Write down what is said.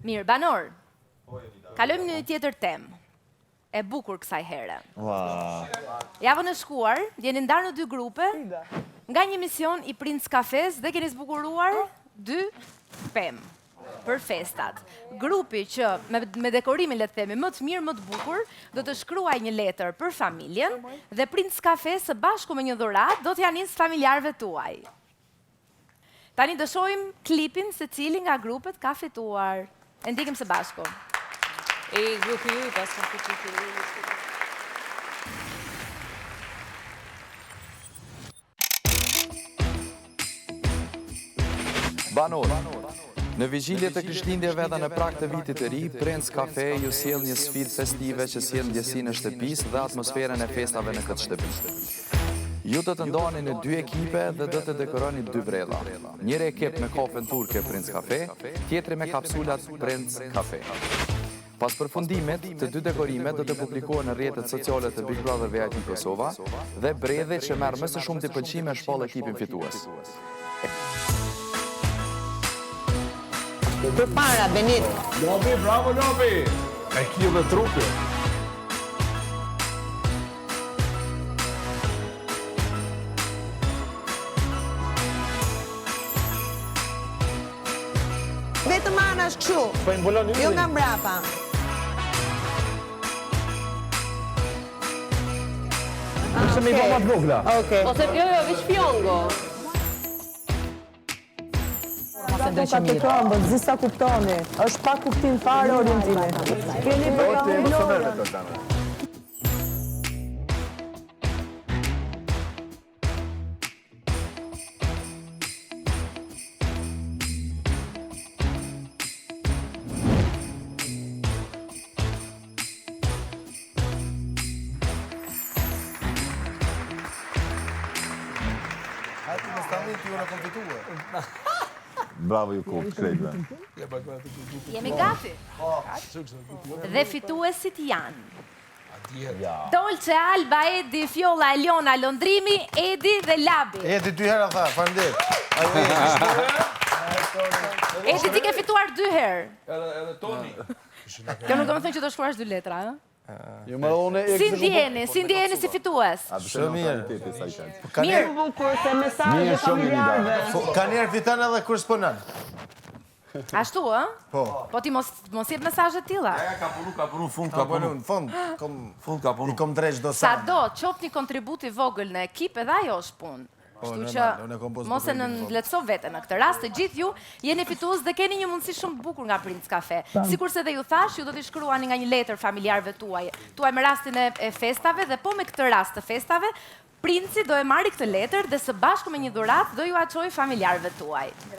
Mirë, banor. Kalojmë në një tjetër temë. E bukur kësaj here. Javën e shkuar, jeni ndarë në 2 grupe, nga një mision i Princ Kafes dhe keni zbukuruar 2 pemë për festat. Grupi që me dekorimin le të themi më të mirë, më të bukur, do të shkruaj një letër për familjen dhe Princ Kafe së bashku me një dhuratë do t'ja nisë familjarëve tuaj. Tani do shohim klipin se cili nga grupet ka fituar. E ndikim së bashku. E grupi ju, pas ka fituar. Banor, në vigjilje të Krishtlindjeve dhe në prag të vitit të ri, Princ Kafe ju sjell një sfidë festive që sjell ndjesinë e shtëpisë dhe atmosferën e festave në këtë shtëpi. Ju do të ndani në 2 ekipe dhe do të dekoroni 2 brella. Njëri ekip me kafen turke Princ Kafe, tjetri me kapsulat Princ Kafe. Pas përfundimit, të 2 dekorimet do të publikohen në rrjetet sociale të Big Brother VIP Kosova dhe bredhi që merr më së shumti pëlqime shpall ekipin fitues. Përpara, Benit. Lobi, bravo Lobi! E kjo dhe trupi. Vetëm anash kështu. Po i mbulon ju. Jo nga mbrapa. Përse me i boma të vogla. Okej. Ose jo, veç fjongo. Ka të këmbë, zisa kuptoni, është pa kuptim fare orientimi. Keni për Lorën. Hajti në standit ju në konfituar. Bravo ju kohë, krejtve. Jemi gati. Dhe fituesit janë Dolce, Alba, Edi, Fjolla, Eliona, Londrimi, Edi dhe Labi. Edi 2 herë tha, faleminderit. Edi ti ke fituar 2 herë. Edhe Toni. Kjo nuk do të thënë që do shkruash 2 letra, ëh? Jo më unë Si ndjeni si fitues? Shumë mirë. Mirë. Bukur se mesazhe familjarëve. Ka njerë fitan edhe korrespondent. Ashtu, ëh? Po. Po ti mos jep mesazhe të tilla. Ka punu, fund Ka punu, në fund. Fund ka punu. I kom dreq do sa. Sado qoftë një kontribut i vogël në ekip edhe ajo është punë. Kështu që mos e nënletëso vete në këtë rast, të gjithë ju jeni fitues dhe keni një mundësi shumë bukur nga Princ Kafe. Sikurse dhe ju thash, ju do t'i shkruani nga një letër familjarëve tuaj me rastin e festave dhe po me këtë rast të festave, Princi do e marri këtë letër dhe së bashku me një dhuratë do ju çojë familjarëve tuaj.